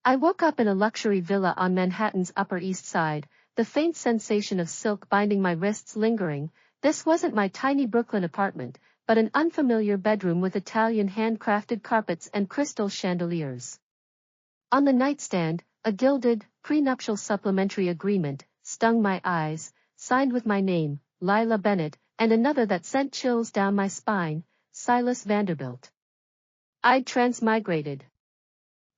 I woke up in a luxury villa on Manhattan's Upper East Side, the faint sensation of silk binding my wrists lingering. This wasn't my tiny Brooklyn apartment, but an unfamiliar bedroom with Italian handcrafted carpets and crystal chandeliers. On the nightstand, a gilded, prenuptial supplementary agreement stung my eyes, signed with my name, Lila Bennett, and another that sent chills down my spine, Silas Vanderbilt. I'd transmigrated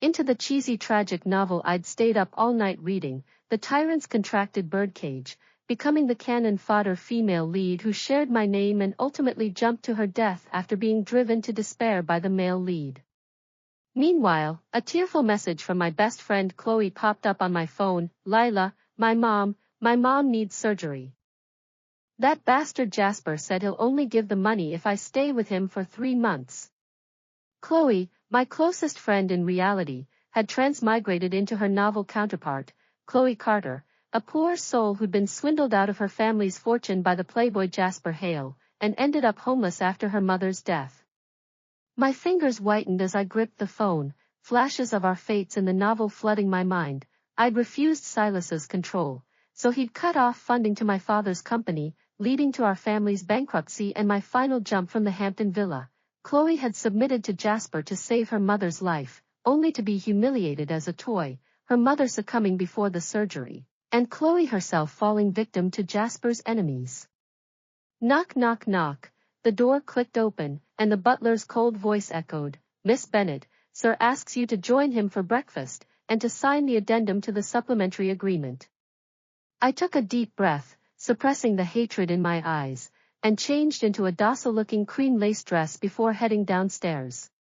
into the cheesy tragic novel I'd stayed up all night reading, The Tyrant's Contracted Birdcage, becoming the cannon fodder female lead who shared my name and ultimately jumped to her death after being driven to despair by the male lead. Meanwhile, a tearful message from my best friend Chloe popped up on my phone. Lila, my mom needs surgery. That bastard Jasper said he'll only give the money if I stay with him for 3 months. Chloe, my closest friend in reality, had transmigrated into her novel counterpart, Chloe Carter, a poor soul who'd been swindled out of her family's fortune by the playboy Jasper Hale, and ended up homeless after her mother's death. My fingers whitened as I gripped the phone, flashes of our fates in the novel flooding my mind. I'd refused Silas's control, so he'd cut off funding to my father's company, leading to our family's bankruptcy and my final jump from the Hampton villa. Chloe had submitted to Jasper to save her mother's life, only to be humiliated as a toy, her mother succumbing before the surgery, and Chloe herself falling victim to Jasper's enemies. Knock, knock, knock. The door clicked open, and the butler's cold voice echoed, Miss Bennett, sir asks you to join him for breakfast, and to sign the addendum to the supplementary agreement. I took a deep breath, suppressing the hatred in my eyes, and changed into a docile-looking cream lace dress before heading downstairs.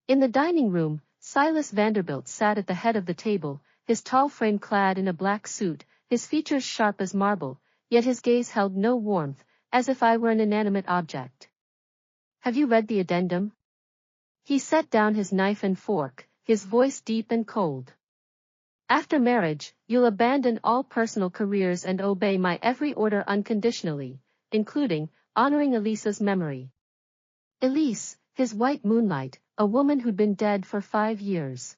In the dining room, Silas Vanderbilt sat at the head of the table, his tall frame clad in a black suit, his features sharp as marble, yet his gaze held no warmth, as if I were an inanimate object. Have you read the addendum? He set down his knife and fork, his voice deep and cold. After marriage, you'll abandon all personal careers and obey my every order unconditionally, including honoring Elisa's memory. Elise, his white moonlight, a woman who'd been dead for 5 years.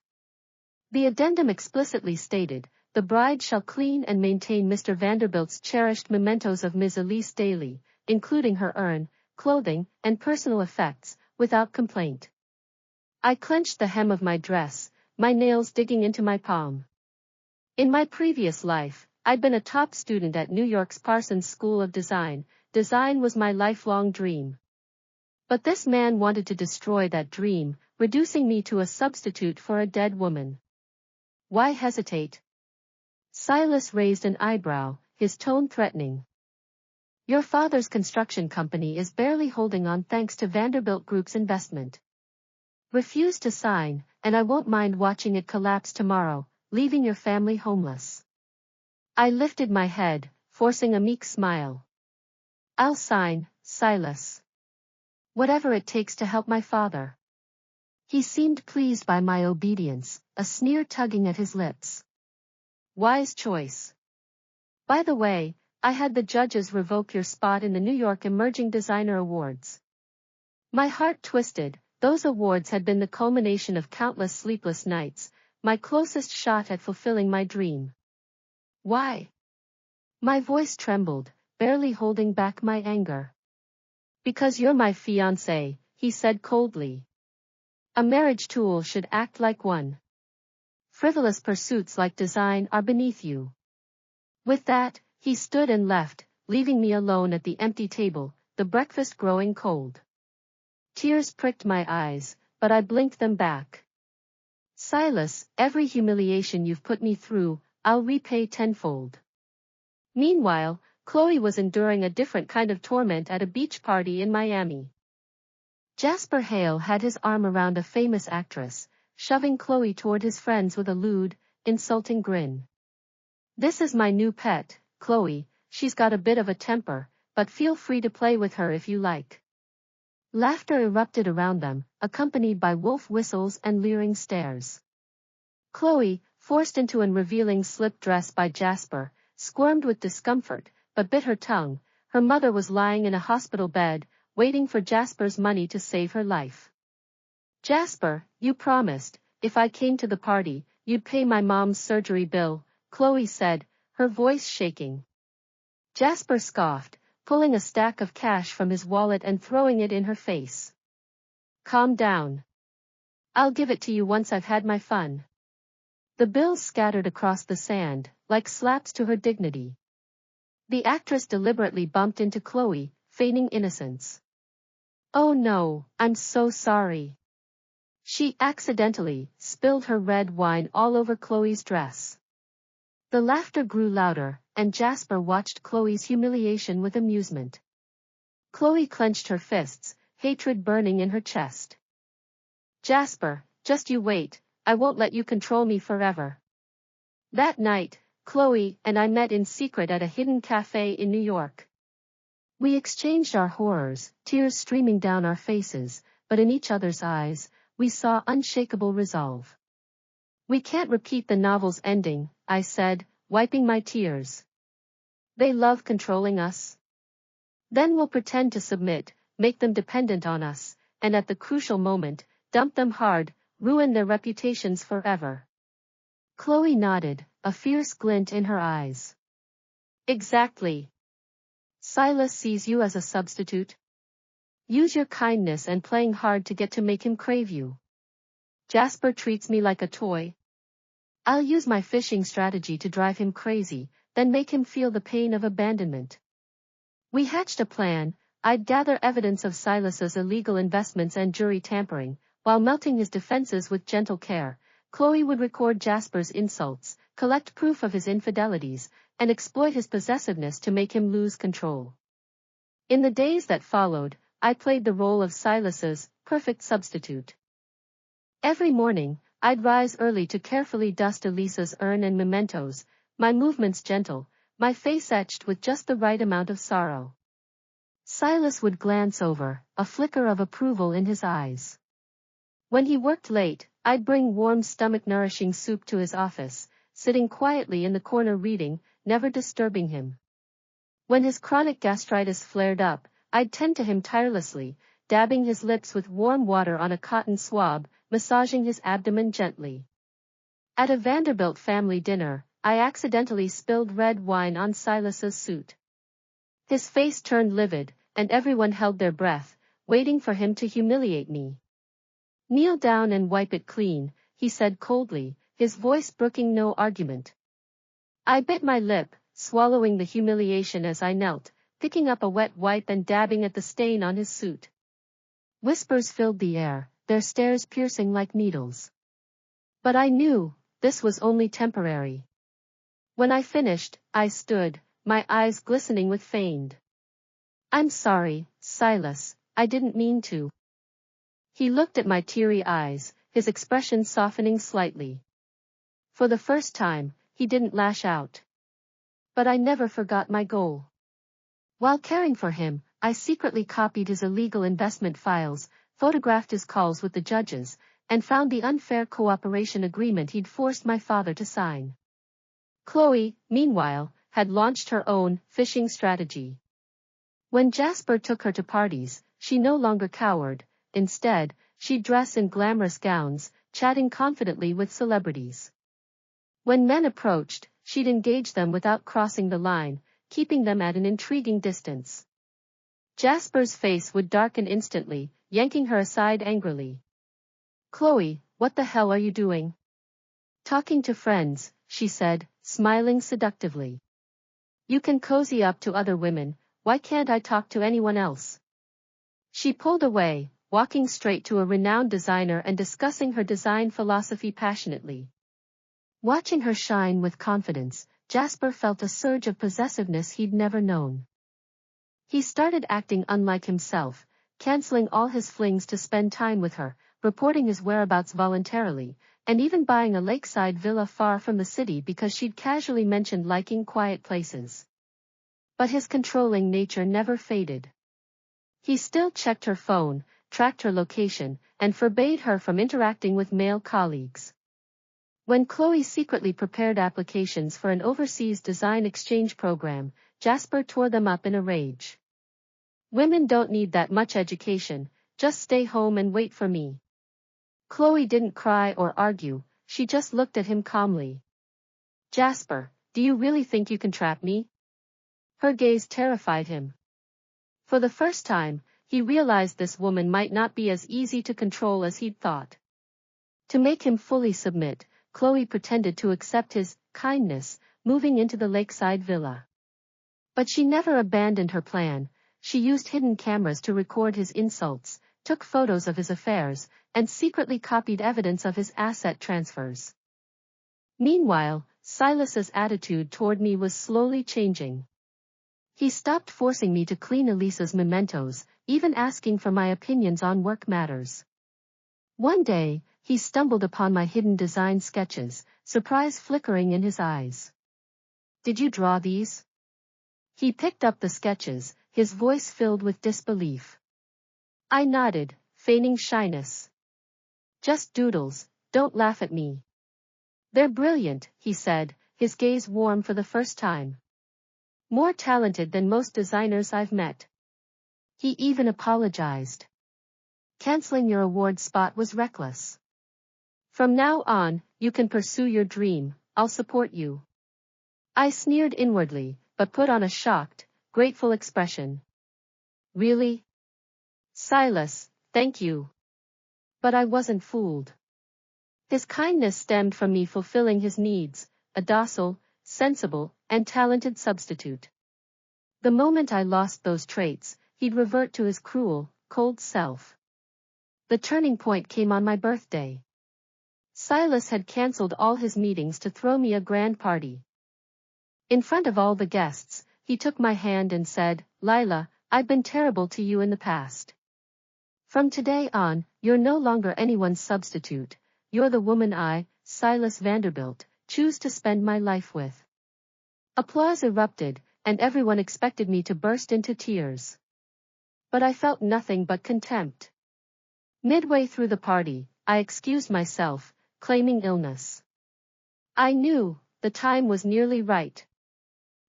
The addendum explicitly stated, the bride shall clean and maintain Mr. Vanderbilt's cherished mementos of Ms. Elise daily, including her urn, clothing, and personal effects, without complaint. I clenched the hem of my dress, my nails digging into my palm. In my previous life, I'd been a top student at New York's Parsons School of Design. Design was my lifelong dream. But this man wanted to destroy that dream, reducing me to a substitute for a dead woman. Why hesitate? Silas raised an eyebrow, his tone threatening. Your father's construction company is barely holding on thanks to Vanderbilt Group's investment. Refuse to sign, and I won't mind watching it collapse tomorrow, leaving your family homeless. I lifted my head, forcing a meek smile. I'll sign, Silas. Whatever it takes to help my father. He seemed pleased by my obedience, a sneer tugging at his lips. Wise choice. By the way, I had the judges revoke your spot in the New York Emerging Designer Awards. My heart twisted. Those awards had been the culmination of countless sleepless nights, my closest shot at fulfilling my dream. Why? My voice trembled, barely holding back my anger. Because you're my fiancé, he said coldly. A marriage tool should act like one. Frivolous pursuits like design are beneath you. With that, he stood and left, leaving me alone at the empty table, the breakfast growing cold. Tears pricked my eyes, but I blinked them back. Silas, every humiliation you've put me through, I'll repay tenfold. Meanwhile, Chloe was enduring a different kind of torment at a beach party in Miami. Jasper Hale had his arm around a famous actress, shoving Chloe toward his friends with a lewd, insulting grin. This is my new pet, Chloe, she's got a bit of a temper, but feel free to play with her if you like. Laughter erupted around them, accompanied by wolf whistles and leering stares. Chloe, forced into an revealing slip dress by Jasper, squirmed with discomfort, but bit her tongue. Her mother was lying in a hospital bed, waiting for Jasper's money to save her life. Jasper, you promised, if I came to the party, you'd pay my mom's surgery bill, Chloe said, her voice shaking. Jasper scoffed, pulling a stack of cash from his wallet and throwing it in her face. Calm down. I'll give it to you once I've had my fun. The bills scattered across the sand, like slaps to her dignity. The actress deliberately bumped into Chloe, feigning innocence. Oh no, I'm so sorry. She accidentally spilled her red wine all over Chloe's dress. The laughter grew louder, and Jasper watched Chloe's humiliation with amusement. Chloe clenched her fists, hatred burning in her chest. Jasper, just you wait, I won't let you control me forever. That night, Chloe and I met in secret at a hidden cafe in New York. We exchanged our horrors, tears streaming down our faces, but in each other's eyes, we saw unshakable resolve. We can't repeat the novel's ending, I said, wiping my tears. They love controlling us. Then we'll pretend to submit, make them dependent on us, and at the crucial moment, dump them hard, ruin their reputations forever. Chloe nodded, a fierce glint in her eyes. Exactly. Silas sees you as a substitute. Use your kindness and playing hard to get to make him crave you. Jasper treats me like a toy. I'll use my fishing strategy to drive him crazy, then make him feel the pain of abandonment. We hatched a plan. I'd gather evidence of Silas's illegal investments and jury tampering, while melting his defenses with gentle care. Chloe would record Jasper's insults, collect proof of his infidelities, and exploit his possessiveness to make him lose control. In the days that followed, I played the role of Silas's perfect substitute. Every morning, I'd rise early to carefully dust Elisa's urn and mementos, my movements gentle, my face etched with just the right amount of sorrow. Silas would glance over, a flicker of approval in his eyes. When he worked late, I'd bring warm stomach-nourishing soup to his office, sitting quietly in the corner reading, never disturbing him. When his chronic gastritis flared up, I'd tend to him tirelessly, dabbing his lips with warm water on a cotton swab, massaging his abdomen gently. At a Vanderbilt family dinner, I accidentally spilled red wine on Silas's suit. His face turned livid, and everyone held their breath, waiting for him to humiliate me. Kneel down and wipe it clean, he said coldly, his voice brooking no argument. I bit my lip, swallowing the humiliation as I knelt, picking up a wet wipe and dabbing at the stain on his suit. Whispers filled the air, their stares piercing like needles. But I knew, this was only temporary. When I finished, I stood, my eyes glistening with feigned. I'm sorry, Silas, I didn't mean to. He looked at my teary eyes, his expression softening slightly. For the first time, he didn't lash out. But I never forgot my goal. While caring for him, I secretly copied his illegal investment files, photographed his calls with the judges, and found the unfair cooperation agreement he'd forced my father to sign. Chloe, meanwhile, had launched her own fishing strategy. When Jasper took her to parties, she no longer cowered. Instead, she'd dress in glamorous gowns, chatting confidently with celebrities. When men approached, she'd engage them without crossing the line, keeping them at an intriguing distance. Jasper's face would darken instantly, yanking her aside angrily. Chloe, what the hell are you doing? Talking to friends, she said, smiling seductively. You can cozy up to other women, why can't I talk to anyone else? She pulled away, walking straight to a renowned designer and discussing her design philosophy passionately. Watching her shine with confidence, Jasper felt a surge of possessiveness he'd never known. He started acting unlike himself, canceling all his flings to spend time with her, reporting his whereabouts voluntarily, and even buying a lakeside villa far from the city because she'd casually mentioned liking quiet places. But his controlling nature never faded. He still checked her phone, tracked her location, and forbade her from interacting with male colleagues. When Chloe secretly prepared applications for an overseas design exchange program, Jasper tore them up in a rage. Women don't need that much education, just stay home and wait for me. Chloe didn't cry or argue, she just looked at him calmly. Jasper, do you really think you can trap me? Her gaze terrified him. For the first time, he realized this woman might not be as easy to control as he'd thought. To make him fully submit, Chloe pretended to accept his kindness, moving into the lakeside villa. But she never abandoned her plan. She used hidden cameras to record his insults, took photos of his affairs, and secretly copied evidence of his asset transfers. Meanwhile, Silas's attitude toward me was slowly changing. He stopped forcing me to clean Elisa's mementos, even asking for my opinions on work matters. One day, he stumbled upon my hidden design sketches, surprise flickering in his eyes. Did you draw these? He picked up the sketches, his voice filled with disbelief. I nodded, feigning shyness. Just doodles, don't laugh at me. They're brilliant, he said, his gaze warm for the first time. More talented than most designers I've met. He even apologized. Canceling your award spot was reckless. From now on, you can pursue your dream, I'll support you. I sneered inwardly, but put on a shocked, grateful expression. Really? Silas, thank you. But I wasn't fooled. His kindness stemmed from me fulfilling his needs, a docile, sensible, and talented substitute. The moment I lost those traits, he'd revert to his cruel, cold self. The turning point came on my birthday. Silas had cancelled all his meetings to throw me a grand party. In front of all the guests, he took my hand and said, Lila, I've been terrible to you in the past. From today on, you're no longer anyone's substitute, you're the woman I, Silas Vanderbilt, choose to spend my life with. Applause erupted, and everyone expected me to burst into tears. But I felt nothing but contempt. Midway through the party, I excused myself, claiming illness. I knew, the time was nearly right.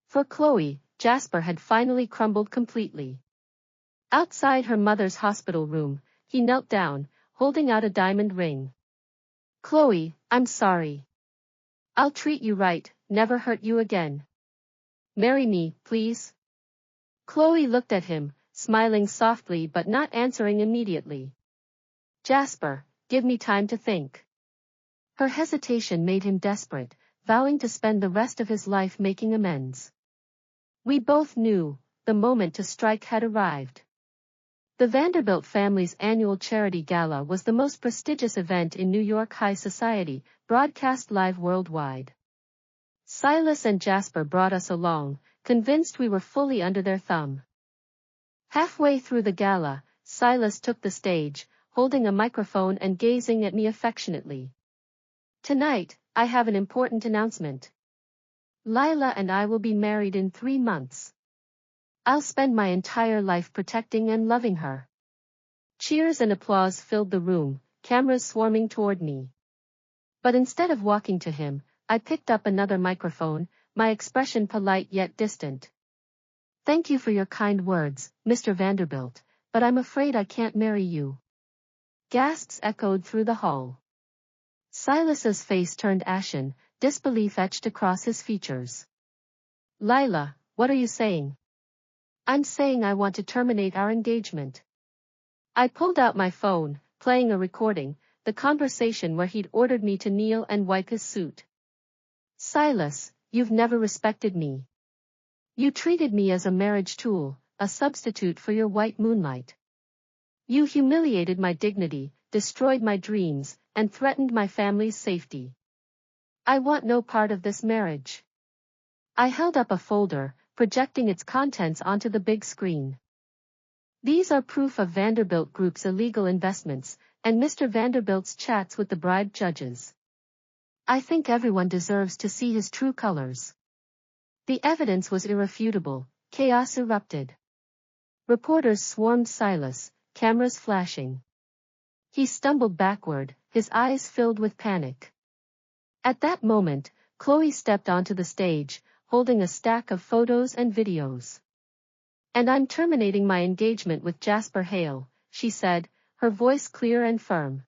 For Chloe, Jasper had finally crumbled completely. Outside her mother's hospital room, he knelt down, holding out a diamond ring. Chloe, I'm sorry. I'll treat you right, never hurt you again. Marry me, please. Chloe looked at him, smiling softly but not answering immediately. Jasper, give me time to think. Her hesitation made him desperate, vowing to spend the rest of his life making amends. We both knew, the moment to strike had arrived. The Vanderbilt family's annual charity gala was the most prestigious event in New York high society, broadcast live worldwide. Silas and Jasper brought us along, convinced we were fully under their thumb. Halfway through the gala, Silas took the stage, holding a microphone and gazing at me affectionately. Tonight, I have an important announcement. Lila and I will be married in 3 months. I'll spend my entire life protecting and loving her. Cheers and applause filled the room, cameras swarming toward me. But instead of walking to him, I picked up another microphone, my expression polite yet distant. Thank you for your kind words, Mr. Vanderbilt, but I'm afraid I can't marry you. Gasps echoed through the hall. Silas's face turned ashen, disbelief etched across his features. Lila, what are you saying? I'm saying I want to terminate our engagement. I pulled out my phone, playing a recording, the conversation where he'd ordered me to kneel and wipe his suit. Silas, you've never respected me. You treated me as a marriage tool, a substitute for your white moonlight. You humiliated my dignity, destroyed my dreams, and threatened my family's safety. I want no part of this marriage. I held up a folder, projecting its contents onto the big screen. These are proof of Vanderbilt Group's illegal investments, and Mr. Vanderbilt's chats with the bribed judges. I think everyone deserves to see his true colors. The evidence was irrefutable, chaos erupted. Reporters swarmed Silas, cameras flashing. He stumbled backward, his eyes filled with panic. At that moment, Chloe stepped onto the stage, holding a stack of photos and videos. And I'm terminating my engagement with Jasper Hale, she said, her voice clear and firm.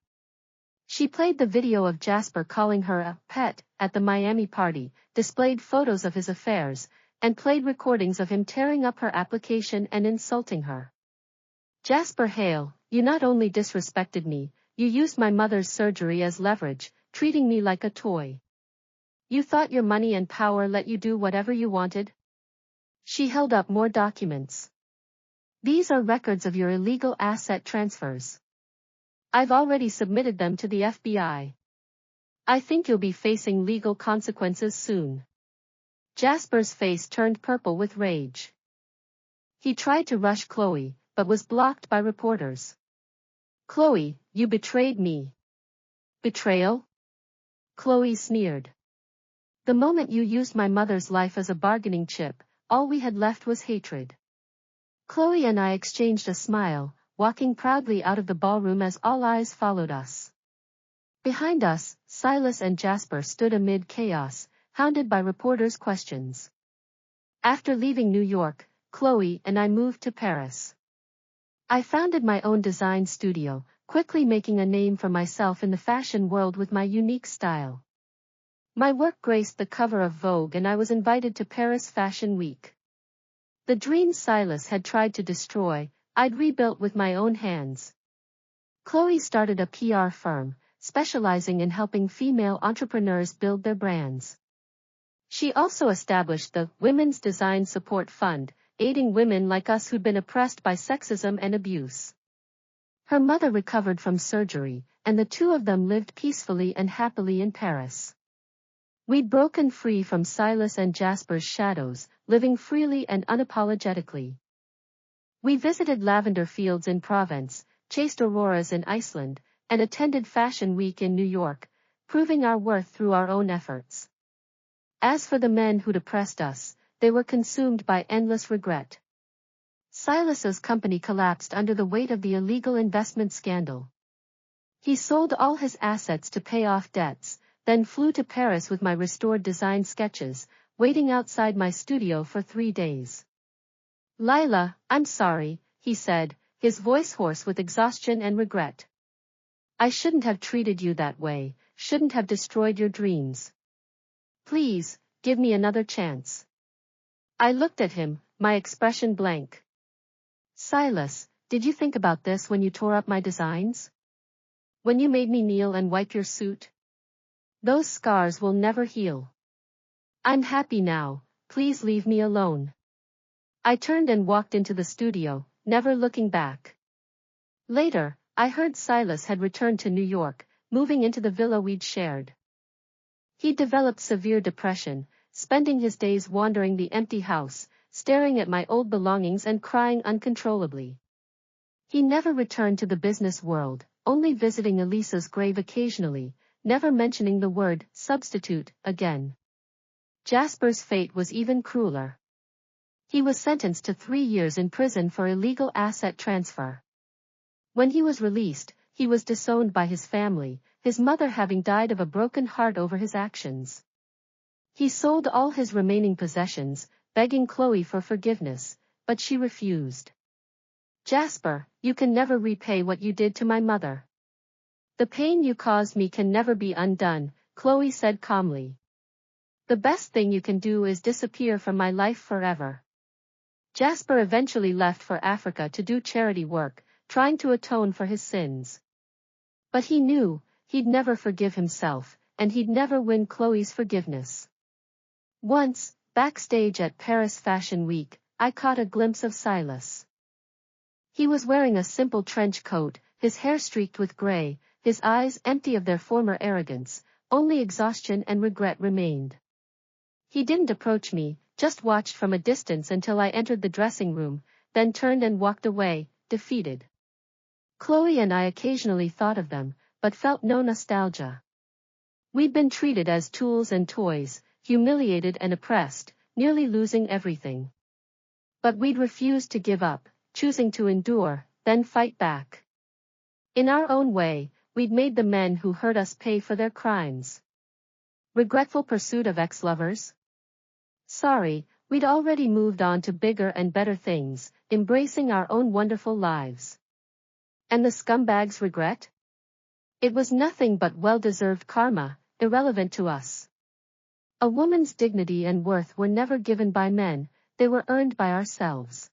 She played the video of Jasper calling her a pet at the Miami party, displayed photos of his affairs, and played recordings of him tearing up her application and insulting her. Jasper Hale, you not only disrespected me, you used my mother's surgery as leverage, treating me like a toy. You thought your money and power let you do whatever you wanted? She held up more documents. These are records of your illegal asset transfers. I've already submitted them to the FBI. I think you'll be facing legal consequences soon. Jasper's face turned purple with rage. He tried to rush Chloe, but was blocked by reporters. Chloe, you betrayed me. Betrayal? Chloe sneered. The moment you used my mother's life as a bargaining chip, all we had left was hatred. Chloe and I exchanged a smile, walking proudly out of the ballroom as all eyes followed us. Behind us, Silas and Jasper stood amid chaos, hounded by reporters' questions. After leaving New York, Chloe and I moved to Paris. I founded my own design studio, quickly making a name for myself in the fashion world with my unique style. My work graced the cover of Vogue and I was invited to Paris Fashion Week. The dream Silas had tried to destroy, I'd rebuilt with my own hands. Chloe started a PR firm, specializing in helping female entrepreneurs build their brands. She also established the Women's Design Support Fund, aiding women like us who'd been oppressed by sexism and abuse. Her mother recovered from surgery, and the two of them lived peacefully and happily in Paris. We'd broken free from Silas and Jasper's shadows, living freely and unapologetically. We visited lavender fields in Provence, chased auroras in Iceland, and attended Fashion Week in New York, proving our worth through our own efforts. As for the men who'd oppressed us, they were consumed by endless regret. Silas's company collapsed under the weight of the illegal investment scandal. He sold all his assets to pay off debts, then flew to Paris with my restored design sketches, waiting outside my studio for 3 days. Lila, I'm sorry, he said, his voice hoarse with exhaustion and regret. I shouldn't have treated you that way, shouldn't have destroyed your dreams. Please, give me another chance. I looked at him, my expression blank. Silas, did you think about this when you tore up my designs? When you made me kneel and wipe your suit? Those scars will never heal. I'm happy now, please leave me alone. I turned and walked into the studio, never looking back. Later, I heard Silas had returned to New York, moving into the villa we'd shared. He developed severe depression, spending his days wandering the empty house, staring at my old belongings and crying uncontrollably. He never returned to the business world, only visiting Elisa's grave occasionally, never mentioning the word substitute again. Jasper's fate was even crueler. He was sentenced to 3 years in prison for illegal asset transfer. When he was released, he was disowned by his family, his mother having died of a broken heart over his actions. He sold all his remaining possessions, begging Chloe for forgiveness, but she refused. Jasper, you can never repay what you did to my mother. The pain you caused me can never be undone, Chloe said calmly. The best thing you can do is disappear from my life forever. Jasper eventually left for Africa to do charity work, trying to atone for his sins. But he knew, he'd never forgive himself, and he'd never win Chloe's forgiveness. Once, backstage at Paris Fashion Week, I caught a glimpse of Silas. He was wearing a simple trench coat, his hair streaked with gray, his eyes empty of their former arrogance, only exhaustion and regret remained. He didn't approach me, just watched from a distance until I entered the dressing room, then turned and walked away, defeated. Chloe and I occasionally thought of them, but felt no nostalgia. We'd been treated as tools and toys, humiliated and oppressed, nearly losing everything. But we'd refused to give up, choosing to endure, then fight back. In our own way, we'd made the men who hurt us pay for their crimes. Regretful pursuit of ex-lovers? Sorry, we'd already moved on to bigger and better things, embracing our own wonderful lives. And the scumbags' regret? It was nothing but well-deserved karma, irrelevant to us. A woman's dignity and worth were never given by men, they were earned by ourselves.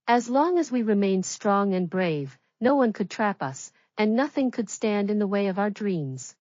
As long as we remained strong and brave, no one could trap us, and nothing could stand in the way of our dreams.